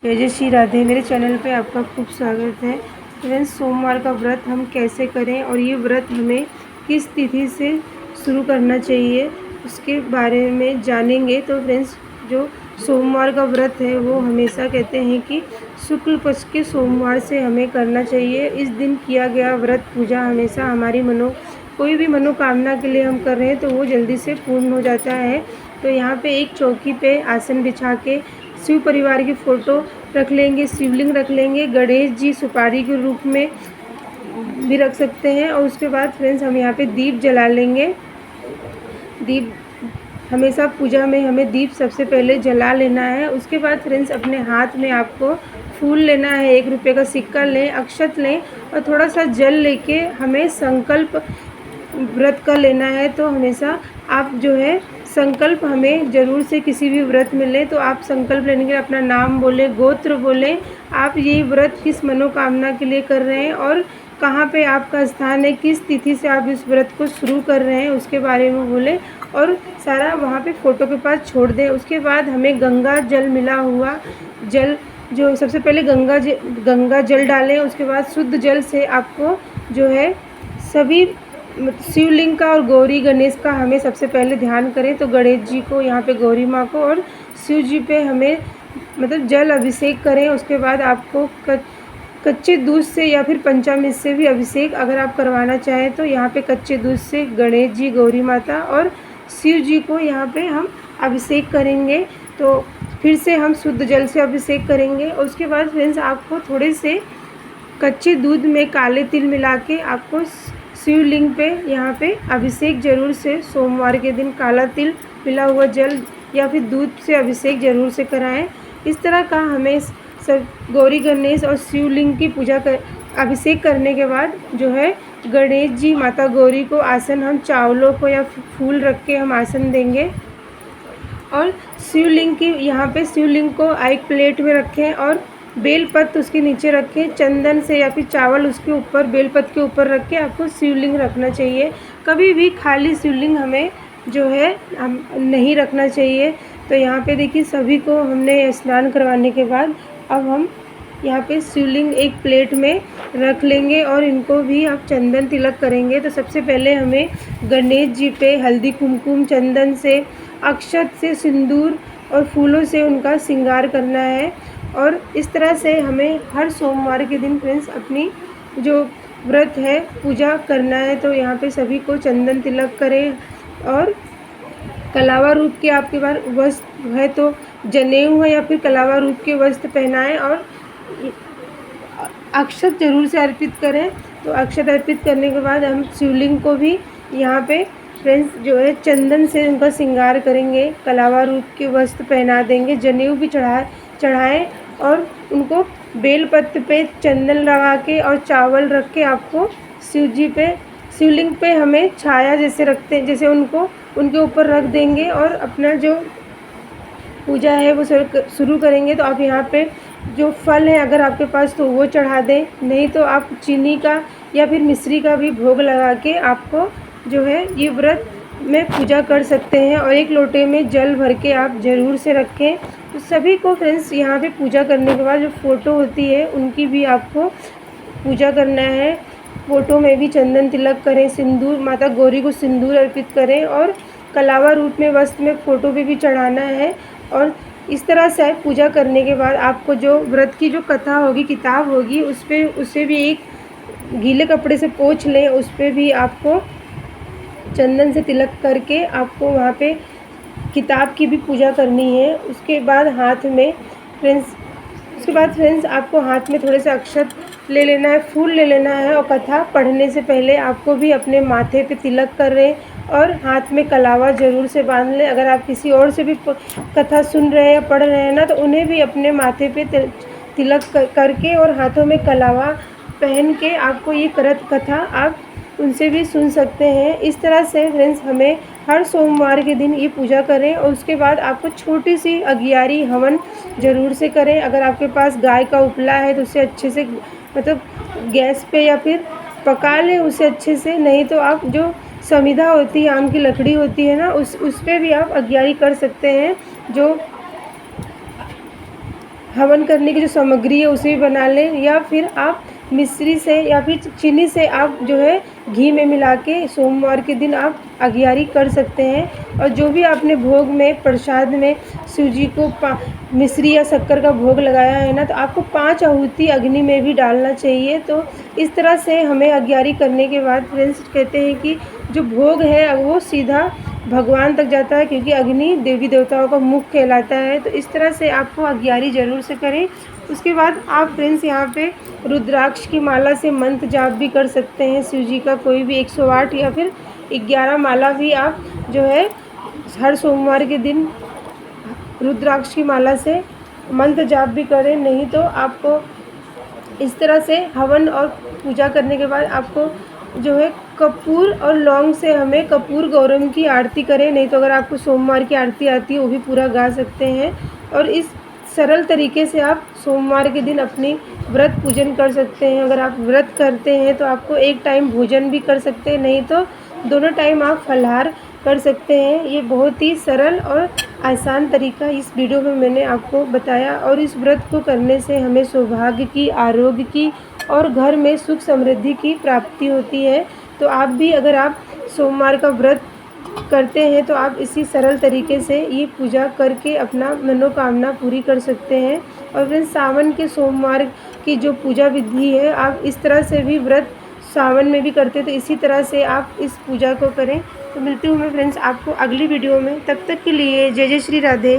जय जय श्री राधे। मेरे चैनल पे आपका खूब स्वागत है। फ्रेंड्स, सोमवार का व्रत हम कैसे करें और ये व्रत हमें किस तिथि से शुरू करना चाहिए उसके बारे में जानेंगे। तो फ्रेंड्स, जो सोमवार का व्रत है वो हमेशा कहते हैं कि शुक्ल पक्ष के सोमवार से हमें करना चाहिए। इस दिन किया गया व्रत पूजा हमेशा हमारी कोई भी मनोकामना के लिए हम कर रहे हैं तो वो जल्दी से पूर्ण हो जाता है। तो यहाँ पे एक चौकी पे आसन बिछा के शिव परिवार की फ़ोटो रख लेंगे, शिवलिंग रख लेंगे, गणेश जी सुपारी के रूप में भी रख सकते हैं। और उसके बाद फ्रेंड्स, हम यहाँ पे दीप जला लेंगे। दीप हमेशा पूजा में हमें दीप सबसे पहले जला लेना है। उसके बाद फ्रेंड्स, अपने हाथ में आपको फूल लेना है, 1 रुपये का सिक्का लें, अक्षत लें और थोड़ा सा जल लेके हमें संकल्प व्रत का लेना है। तो हमेशा आप जो है संकल्प हमें ज़रूर से किसी भी व्रत में लें तो आप संकल्प लेने के लिए अपना नाम बोलें, गोत्र बोलें, आप ये व्रत किस मनोकामना के लिए कर रहे हैं और कहाँ पे आपका स्थान है, किस तिथि से आप इस व्रत को शुरू कर रहे हैं उसके बारे में बोलें और सारा वहाँ पे फ़ोटो के पास छोड़ दें। उसके बाद हमें गंगा जल मिला हुआ जल, जो सबसे पहले गंगा जल डालें। उसके बाद शुद्ध जल से आपको जो है सभी शिवलिंग का और गौरी गणेश का हमें सबसे पहले ध्यान करें। तो गणेश जी को, यहाँ पे गौरी माँ को और शिव जी पे हमें जल अभिषेक करें। उसके बाद आपको कच्चे दूध से या फिर पंचामृत से भी अभिषेक अगर आप करवाना चाहें तो यहाँ पे कच्चे दूध से गणेश जी, गौरी माता और शिव जी को यहाँ पे हम अभिषेक करेंगे। तो फिर से हम शुद्ध जल से अभिषेक करेंगे। और उसके बाद फ्रेंड्स, आपको थोड़े से कच्चे दूध में काले तिल मिला के आपको शिवलिंग पे यहाँ पे अभिषेक जरूर से सोमवार के दिन काला तिल मिला हुआ जल या फिर दूध से अभिषेक जरूर से कराएं। इस तरह का हमें सब गौरी गणेश और शिवलिंग की अभिषेक करने के बाद जो है गणेश जी, माता गौरी को आसन हम चावलों को या फूल रख के हम आसन देंगे और शिवलिंग की यहाँ पे शिवलिंग को एक प्लेट में रखें और बेलपत्र उसके नीचे रखें, चंदन से या फिर चावल उसके ऊपर बेलपत्र के ऊपर रख के आपको शिवलिंग रखना चाहिए। कभी भी खाली शिवलिंग हमें जो है हम नहीं रखना चाहिए। तो यहाँ पे देखिए, सभी को हमने स्नान करवाने के बाद अब हम यहाँ पे शिवलिंग एक प्लेट में रख लेंगे और इनको भी आप चंदन तिलक करेंगे। तो सबसे पहले हमें गणेश जी पे हल्दी, कुमकुम, चंदन से, अक्षत से, सिंदूर और फूलों से उनका श्रृंगार करना है। और इस तरह से हमें हर सोमवार के दिन फ्रेंड्स अपनी जो व्रत है पूजा करना है। तो यहाँ पे सभी को चंदन तिलक करें और कलावा रूप के आपके पास वस्त्र है तो जनेऊ है या फिर कलावा रूप के वस्त्र पहनाएं और अक्षत जरूर से अर्पित करें। तो अक्षत अर्पित करने के बाद हम शिवलिंग को भी यहाँ पे फ्रेंड्स जो है चंदन से उनका श्रृंगार करेंगे, कलावा रूप के वस्त्र पहना देंगे, जनेऊ भी चढ़ाएं और उनको बेलपत्र पे चंदन लगा के और चावल रख के आपको शिवलिंग पे हमें छाया जैसे रखते हैं, जैसे उनको उनके ऊपर रख देंगे और अपना जो पूजा है वो शुरू करेंगे। तो आप यहाँ पे जो फल है अगर आपके पास तो वो चढ़ा दें, नहीं तो आप चीनी का या फिर मिश्री का भी भोग लगा के आपको जो है ये व्रत में पूजा कर सकते हैं। और एक लोटे में जल भर के आप ज़रूर से रखें। तो सभी को फ्रेंड्स यहाँ पे पूजा करने के बाद जो फ़ोटो होती है उनकी भी आपको पूजा करना है। फ़ोटो में भी चंदन तिलक करें, सिंदूर, माता गौरी को सिंदूर अर्पित करें और कलावा रूप में वस्त्र में फ़ोटो पे भी चढ़ाना है। और इस तरह से पूजा करने के बाद आपको जो व्रत की जो कथा होगी, किताब होगी, उसे भी एक गीले कपड़े से पोंछ लें। उस पर भी आपको चंदन से तिलक करके आपको वहाँ पे किताब की भी पूजा करनी है। उसके बाद फ्रेंड्स आपको हाथ में थोड़े से अक्षत ले लेना है, फूल ले लेना है और कथा पढ़ने से पहले आपको भी अपने माथे पे तिलक करें और हाथ में कलावा ज़रूर से बांध लें। अगर आप किसी और से भी कथा सुन रहे हैं या पढ़ रहे हैं ना, तो उन्हें भी अपने माथे पे तिलक करके और हाथों में कलावा पहन के आपको ये कथा आप उनसे भी सुन सकते हैं। इस तरह से फ्रेंड्स हमें हर सोमवार के दिन ये पूजा करें और उसके बाद आपको छोटी सी अगियारी हवन ज़रूर से करें। अगर आपके पास गाय का उपला है तो उसे अच्छे से गैस पे या फिर पका लें उसे अच्छे से, नहीं तो आप जो समिधा होती है, आम की लकड़ी होती है ना, उस पर भी आप अगियारी कर सकते हैं। जो हवन करने की जो सामग्री है उसे भी बना लें, या फिर आप मिश्री से या फिर चीनी से आप जो है घी में मिला के सोमवार के दिन आप अघियारी कर सकते हैं। और जो भी आपने भोग में प्रसाद में शिव जी को मिश्री या शक्कर का भोग लगाया है ना, तो आपको 5 आहुति अग्नि में भी डालना चाहिए। तो इस तरह से हमें अघियारी करने के बाद फ्रेंड्स कहते हैं कि जो भोग है वो सीधा भगवान तक जाता है, क्योंकि अग्नि देवी देवताओं का मुख कहलाता है। तो इस तरह से आपको अघियारी ज़रूर से करें। उसके बाद आप फ्रेंड्स यहाँ पे रुद्राक्ष की माला से मंत्र जाप भी कर सकते हैं। शिव जी का कोई भी 108 या फिर 11 माला भी आप जो है हर सोमवार के दिन रुद्राक्ष की माला से मंत्र जाप भी करें। नहीं तो आपको इस तरह से हवन और पूजा करने के बाद आपको जो है कपूर और लौंग से हमें कपूर गौरम की आरती करें। नहीं तो अगर आपको सोमवार की आरती आती है वो भी पूरा गा सकते हैं। और इस सरल तरीके से आप सोमवार के दिन अपनी व्रत पूजन कर सकते हैं। अगर आप व्रत करते हैं तो आपको एक टाइम भोजन भी कर सकते हैं, नहीं तो दोनों टाइम आप फलाहार कर सकते हैं। ये बहुत ही सरल और आसान तरीका इस वीडियो में मैंने आपको बताया। और इस व्रत को करने से हमें सौभाग्य की, आरोग्य की और घर में सुख समृद्धि की प्राप्ति होती है। तो आप भी अगर आप सोमवार का व्रत करते हैं तो आप इसी सरल तरीके से ये पूजा करके अपना मनोकामना पूरी कर सकते हैं। और फिर सावन के सोमवार की जो पूजा विधि है, आप इस तरह से भी व्रत सावन में भी करते हैं, तो इसी तरह से आप इस पूजा को करें। तो मिलती हूँ मैं फ्रेंड्स आपको अगली वीडियो में। तब तक के लिए जय जय श्री राधे।